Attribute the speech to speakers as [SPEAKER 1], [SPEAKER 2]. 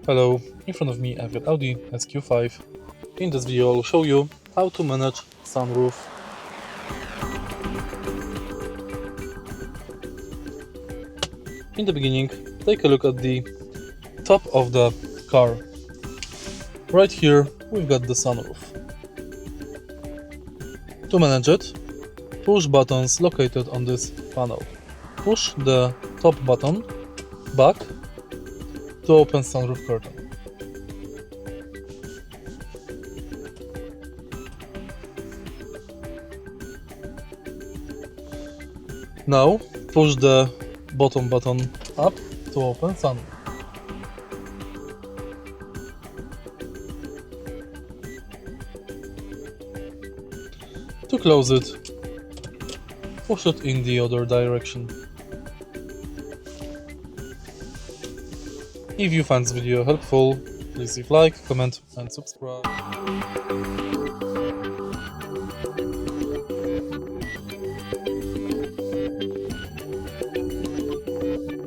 [SPEAKER 1] Hello, in front of me I've got Audi SQ5. In this video I'll show you how to manage sunroof. In the beginning, take a look at the top of the car. Right here we've got the sunroof. To manage it, push buttons located on this panel. Push the top button back to open sunroof curtain. Now push the bottom button up to open sunroof. To close it, push it in the other direction. If you find this video helpful, please leave like, comment and subscribe.